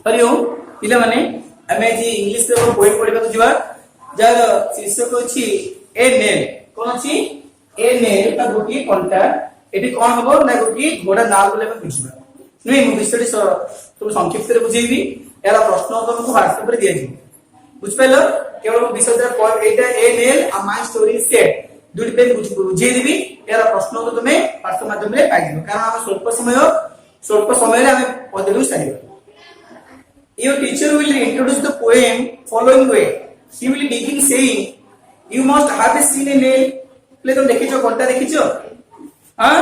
हरि ओम पिला माने हमें जी इंग्लिश रे पोएम पढिबा जिवा जार शीर्षक अछि ए नेल कोन अछि ए नेल का गोटी कंटा एटी कोन हबो ना गोटी घोड़ा नाल बोले में बुझिबा नै मु विषय तो संक्षिप्त रे बुझेबी एरा प्रश्न उत्तर को व्हाट्सएप रे दिया जी बुझ पाइलो केवल विषय रे पॉइंट एटा ए नेल आ माय स्टोरी सेट दुटी पे बुझे देबी एरा प्रश्न उत्तर तुमे व्हाट्सएप माध्यम रे पाइ दिबो कारण हम स्वल्प समय रे हम पढिलु सारिबो Your teacher will introduce the poem following way. He will begin saying, "You must have seen a nail." ले तुम देखिचो कंटा देखिचो हां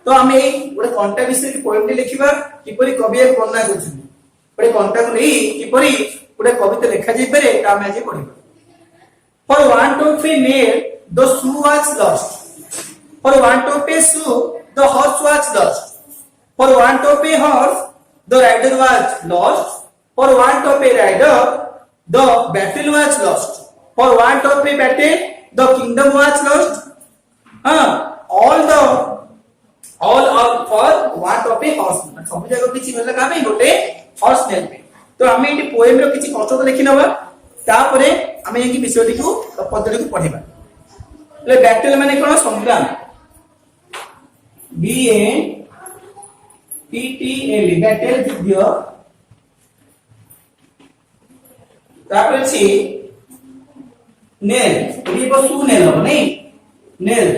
तो हमें गोटे कंटा विषय की पोएम टे लिखिबा किपरि कवि एक वर्णना करछन गोटे कंटा को नै किपरि गोटे कविता लिखा जाई पारे ता हम आज पढिबा For want of a nail the shoe was lost. For want of a shoe the horse was lost. For want of a horse the rider was lost. For want of a rider, the battle was lost. For want of a battle, the kingdom was lost. All for want of a horse. सब जगह किछि मतलब का गोटे horse nail पे तो हमें eighty poem रो किछि कष्ट तो लिखि नबा तापरे हमें एकी विषय को पद्धति को पढिबा ले बैटल माने कोन संग्राम B A T T L battle युद्ध तापर छी नेल एबी बसु नेल हो नै नेल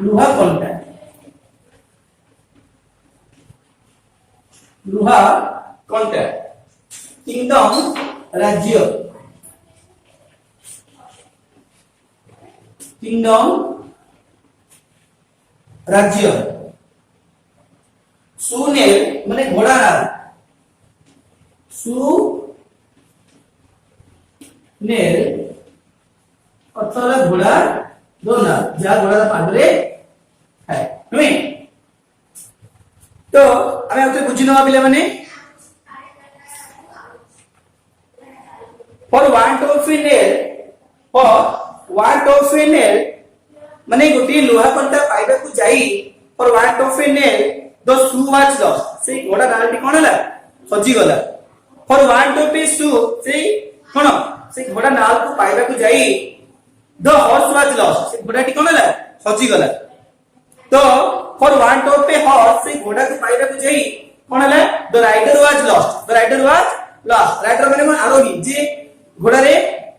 लुहा कंटा किंगडम राज्य सुनेल माने घोड़ा नाल नेल अथवा घोड़ा दोना जा घोड़ा पादरे है नुई तो हमें उते बुझी नवा पिले माने for want of a nail माने गोटी लोहा कंटा पाइबा को जाई for want of a nail the shoe was lost से घोड़ा नालटी कोन हला हजी गला for want of a shoe से कोन से घोड़ा नाल को पाइबा को जाई the horse was lost से घोड़ा टी कोन हला हजी गला तो for want of a horse से घोड़ा को पाइबा को जाई कोन हला the rider was lost rider माने आरोही जे घोड़ा रे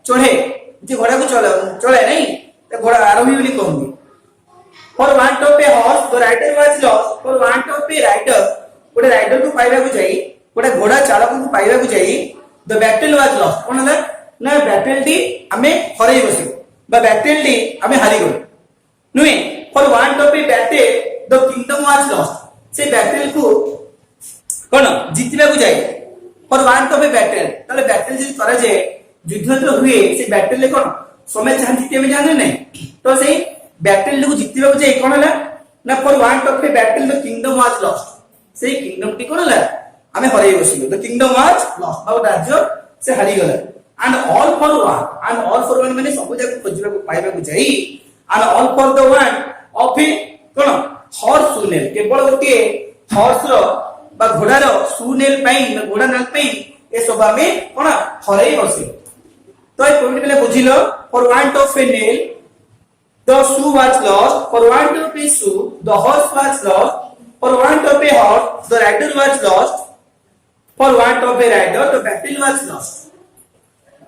चढ़े जे घोड़ा को चले नहीं तो घोड़ा आरोही बोली कहूंगी for want of a horse the rider was lost for want of a rider गोटे राइडर को पाइबा को जाई गोटे घोड़ा चालक को पाइबा को जाई द बैटल वाज लॉस्ट कोन हला ना बैटल टी हमें हरई बसी बा बैटल टी हमें हारी गयो नुई for want of a battle the kingdom was lost से बैटल को कोन जीतबा को जाई for want of a battle तले बैटल जे करा जे युद्ध तो हुए से बैटल ले कोन समय चाह जीते में जाने नहीं तो से बैटल को जीतबा को जाई कोन हला ना for want of a battle the kingdom was lost से किंगडम टी कोन हला हमें हरई बसिलो द किंगडम वाज लॉस्ट बाउ राज्य से हारी गला एंड ऑल फॉर वन माने सब जगह खोजबा को पाइबा को जाई and all for the one of A cone horse Sunel केवल गोटे हॉर्स रो बा घोड़ा रो सुनेल पई ना घोड़ा नाल पई ए सब हमें कोन हरई बसिलो तो ए पॉइंट बेले बुझिलो for want of a nail the shoe was lost for want of a shoe the horse was lost for want of a horse the rider was lost for want of a rider the battle was lost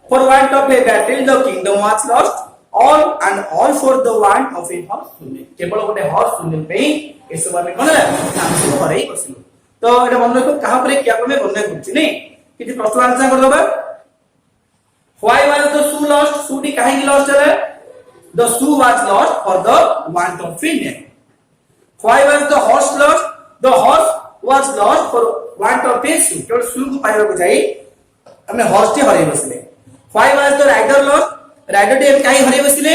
for want of a battle the kingdom was lost all for the want of a horse सुने केवल गोटे horse सुने पे ए सब में कोन नाम हरई बसिलो तो एटा मन रखो कहा पर क्या में वर्णन करछि नै किछि प्रश्न आंसर कर दबा why was the shoe lost shoe T काहे की लॉस्ट है the shoe was lost for the want of a nail why was the horse lost the horse was lost for want of a shoe केवल shoe को पाइबा को जाई हमें horse T हरई बसले why was the rider lost rider T काहे हरई बसले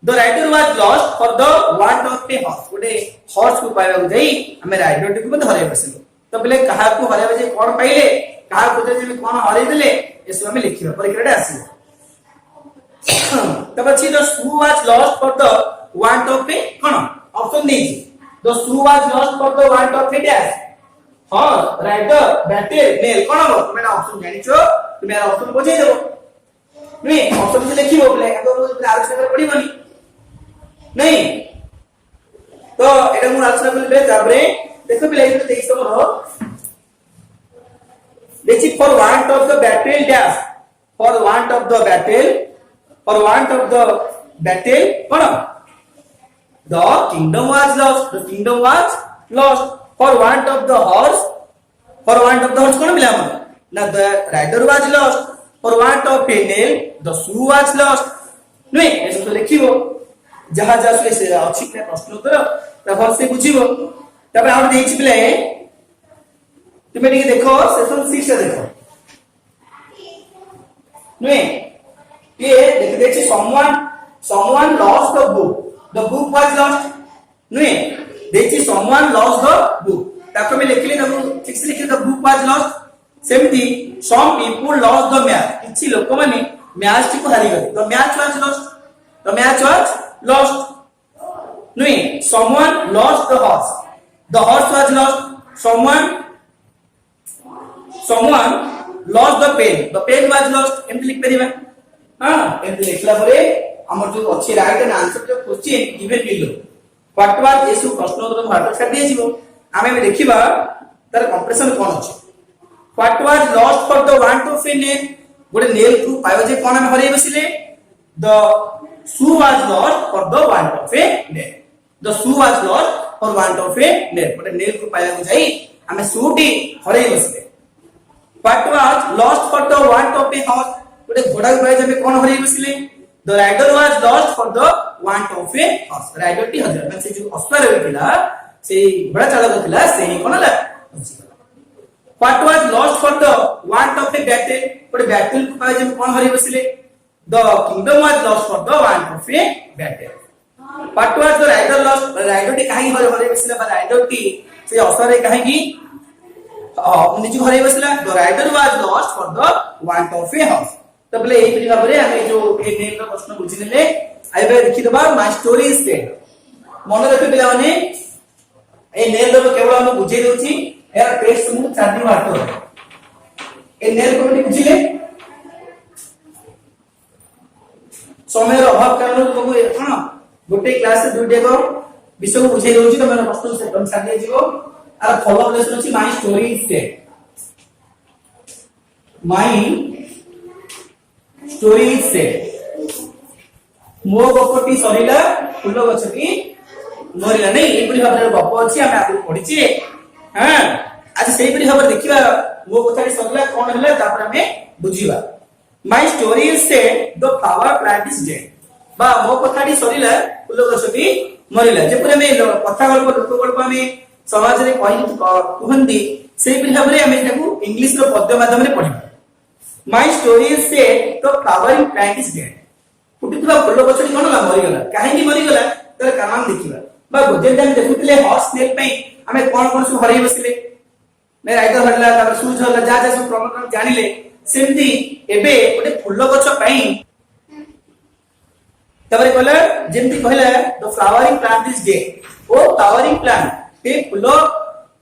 the rider was lost for the want of a horse गोटे हॉर्स को पाइबा को जाई हमें राइडर टी को मत हरई बसले तो बोले कहा को हरई बजे कोन पाइले कहा को जे कोन हरई देले एसो हमें लिखिबा परीक्षा रे आसी तब the shoe was lost for the want of a cone option नहीं the shoe was lost for the want of a dash horse rider battle nail कोन हो तुमे ऑप्शन जानिछो तुमे ऑप्शन बुझे देबो नहीं ऑप्शन से लिखिबो बोले तो आलोचना कर पड़िबनी नहीं तो एटा मु आलोचना करले तापरे देखो पिला एटा देख तमरो देखि for want of the battle dash for want of the battle cone the kingdom was lost for want of the horse कोन मिला हम ना the rider was lost for want of a nail the shoe was lost नहीं ऐसे तो लिखिबो जहां जहां से अछि के प्रश्न उत्तर तब से बुझिबो तब हम देछि पिले तुमे ठीक देखो सेशन 6 से देखो नहीं ये देखि someone lost the book was lost नहीं देखि someone lost the book ताको में लिखले ना ठीक से लिखे the book was lost सेमती some people lost the match किछि लोक माने मैच को हारि गले the match was lost नहीं someone lost the horse was lost someone lost the pen was lost एमति लिख परिबा हां एमति लिखला परे हमर जो अछि राइट एंड आंसर जो question given below what was एसु प्रश्न उत्तर भारत छाड़ दिए जिवो आमे में देखिबा तार कंप्रेशन कोन अछि what was lost for the want of a nail गोटे नेल को पायो जे कोन में हरै बसिले the shoe was lost for the want of a nail the shoe was lost for want of a nail गोटे नेल को पाया को जाई आमे शू टी हरै बसिले what was lost for the want of a horse गोटे घोड़ा को पाया जे कोन हरै बसिले the rider was lost for the want of a horse rider T हजार मतलब से जो अश्वार होइतिला से घोड़ा चालक थिला से कोन ला what was lost for the want of a battle गोटे बैटल को पाए जे कोन Hari बसिले the kingdom was lost for the want of a battle what was the rider lost rider T काहे हरि बसिला बा rider टी से अश्वार काहे की निजु Hari बसिला the rider was lost for the want of a horse तबले एई परि भाबरे हमें जो ए नेल रो प्रश्न बुझि नेले आइबे लिखि दबा माय स्टोरी इज टेड मन रखे पिला माने ए नेल रो केवल हम बुझे देउची यार टेस्ट मु 4 दिन मारतो ए नेल को बुझिले समय रो अभाव कारण को कोन गोटे क्लास से दुइटे को विषय को बुझे देउची त मेरा प्रश्न से कम साथ दे जिवो आर फॉलो अप लेसन अछि my story is Ted my story से मो गपटी सरीला फूल गछ की मरिला नहीं ए परि भाबरे गप अछि हम आगु पढिछि हां आज सेही परि भाबरे देखिबा मो कथाटी सरीला कोन हला तापर हमें बुझिबा माय स्टोरी इज से the flower plant is dead बा मो कथाटी सरीला फूल गछ की मरिला जे परि हमें कथा गल्प लोक गल्प हमें समाज रे कहंदी सेही परि भाबरे हमें ताकू इंग्लिश रो पद्य माध्यम रे पढिबा My story is said the flowering plant is dead. फुटितबा फुल गछटी कोन ला मरि गेला काहे की मरि गेला तर कारण देखिबा बा गोजेन टाइम देखुतले हॉर्स नेल पई हमें कोन सब हरै बसिले नै राइटर हरला तापर सूज हरला जा जा सब प्रमाण जानिले सेमती एबे ओटे फुल गछ पई तबरे कहला जेमती कहला the flowering plant is dead O flowering plant ए फुल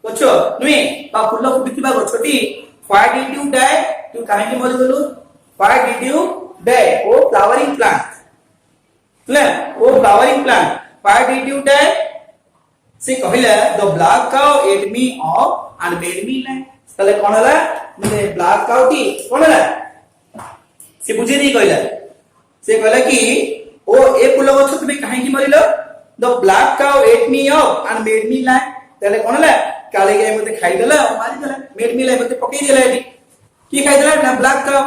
गछ नुई बा फुल फुटितबा गछटी why did you die तू काहे की मरि गेलु why did you die O flowering plant O flowering plant why did you die से कहिला the black cow ate me up and made me lie तले कोन हला माने black cow टी कोन हला से बुझे नहीं कहिला से कहला कि ओ ए फुल गछ तुमे काहे की मरिलो the black cow ate me up and made me lie तले कोन हला काले गाय मते खाइ देला मारि देला मेड मी लाई मते पकई देला एटी की खाइ देला ना black cow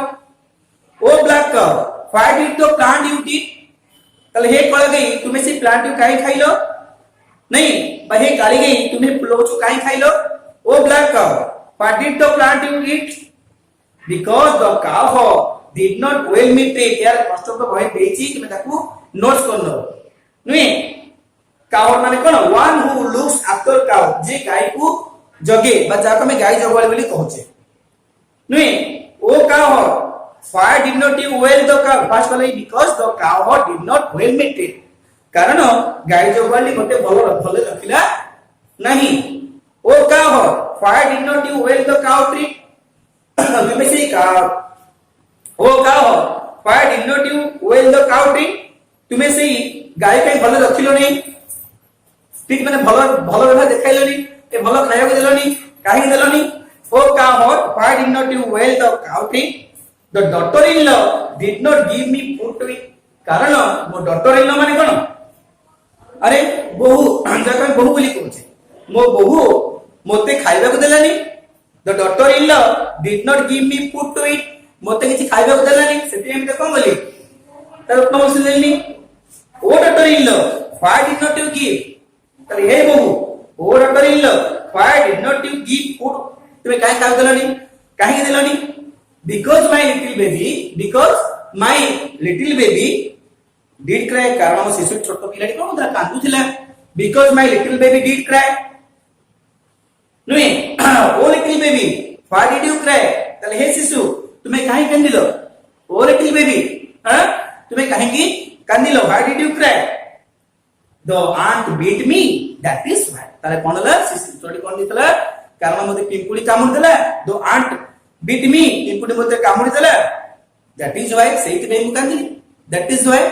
O black cow why did the plant you eat तले हे कळ गई तुमे से प्लांट यू काहे खाइलो नहीं बहे काली गई तुमे फूल गछ काहे खाइलो O black cow why did the plant you eat because the cow did not well me treat यार कष्ट तो बहे देछि तुमे ताकू नोट्स करनो नुई काउ माने कोन one who looks after cow जे गाय को जगे बा जाको में गाय जगवाली बोली कहछे नुई O cow why did not you well the cow first वाला because the cow did not well maintain कारण गाय जगवाली गोटे भलो रखले नहीं ओ cow why did not you well the cow treat तुम से cow O cow why did not you well the cow treat तुम्हें से गाय कहीं भल रखिलो नहीं ठीक माने भल भल व्यवहार देखाइलोनी ए भल खाया को देलोनी काहे देलोनी ओ cow why did not you well the cow treat the daughter in law did not give me food to eat कारण मो daughter in law माने कोन अरे बहु जका बहु बोली कहूचे मो बहु मोते खाइबा को देलानी the daughter in law did not give me food to eat मोते किछि खाइबा को देलानी सेति हम कोन बोली तर उत्तम से देलनी O daughter in law why did not you give तर हे बहु O daughter in law why did not you give food तुमे काहे खाइबा देलानी काहे देलानी because my little baby did cry कारण मो शिशु छोट पिलाडी कोन उधर कांदु थिला because my little baby did cry नुई O little baby why did you cry तले हे शिशु तुम्हें काहे कांदिलो ओ लिटिल बेबी हां तुम्हें काहे की कांदिलो why did you cry the ant beat me that is why तले कोनला शिशु छोटी कोन दितला कारण मते पिंपुड़ी कामुड़ देला द आंट बीट मी पिंपुड़ी मते कामुड़ देला दैट इज व्हाई सेति नै मु कांदिली that is why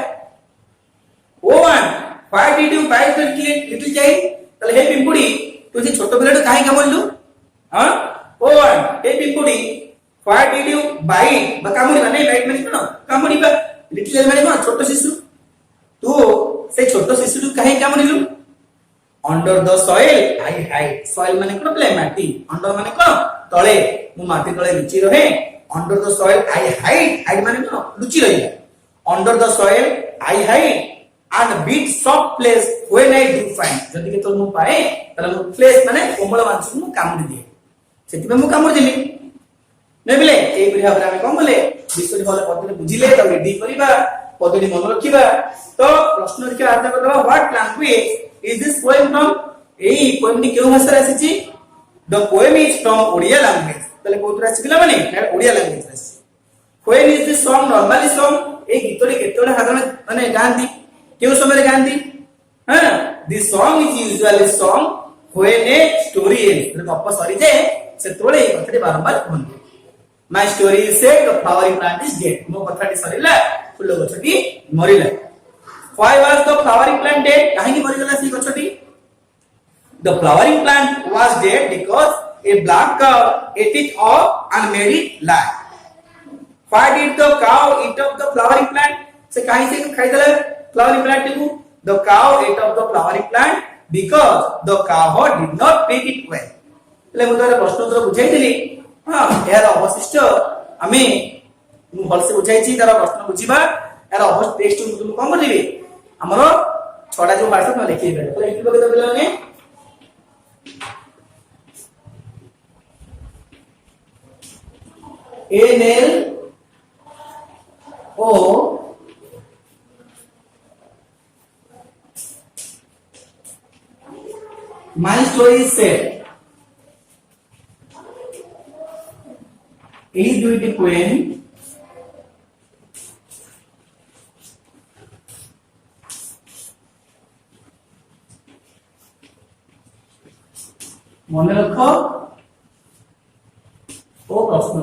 O one why did you bite the little child तले हे पिंपुड़ी तुझे छोट पिलाडो काहे कामुड़लु हां ओ वन हे पिंपुड़ी व्हाई डिड यू बाइट बा कामुड़ी माने बाइट माने कोन कामुड़ी बा लिटिल चाइल्ड माने कोन छोट शिशु तू से छोट शिशु काहे कामुड़लु under the soil I hide soil माने कोन प्ले माटी अंडर माने कोन तळे मु माटी तळे लुचि रहे under the soil I hide माने कोन लुचि रहिला under the soil I hide and beat soft place when I do find जदि के तो मु पाए तले मु place माने कोमल मांस मु कामुडी दिए सेति मु कामुडी दिली नै बिले ए बिहा हमरा हम कोन बोले विषय भले पद्धति बुझिले त रेडी करिबा पद्धति मन रखिबा तो प्रश्न के आंसर करबा what language is this poem from एई पोएम नी केउ भाषा आसी छि the poem is from Odia language तले कोतरा सिखला माने ओडिया लैंग्वेज आसी when is this song normally song ए गीतरे केतोडा साधारण माने गांधी क्यों समय गांधी हां this song is usually song when a story ends मतलब गप सरी जे से तोळे ए कथाटी बारंबार कहंती my story is said the flowering plant is dead मो कथाटी सरीला फुल गछटी मरिला why was the flowering plant dead काहे की मरिगला सी गछटी the flowering plant was dead because a black cow ate it up and made it lie why did the cow eat up the flowering plant से काहे से खाइ देला flowering plant को the cow ate of the flowering plant because the cow did not pick it well ले मु तोरा प्रश्न उत्तर बुझाई दिली हां यार अवशिष्ट आमे मु भल से बुझाई छी तारा प्रश्न बुझिबा यार अवशिष्ट टेक्स्ट मु कोन करबी हमरो छोडा जो भाषा न लिखि बे तो लिखि बगे तो बिलाने NL O My story is said. Is doing the poem. মনে রাখো ও প্রশ্ন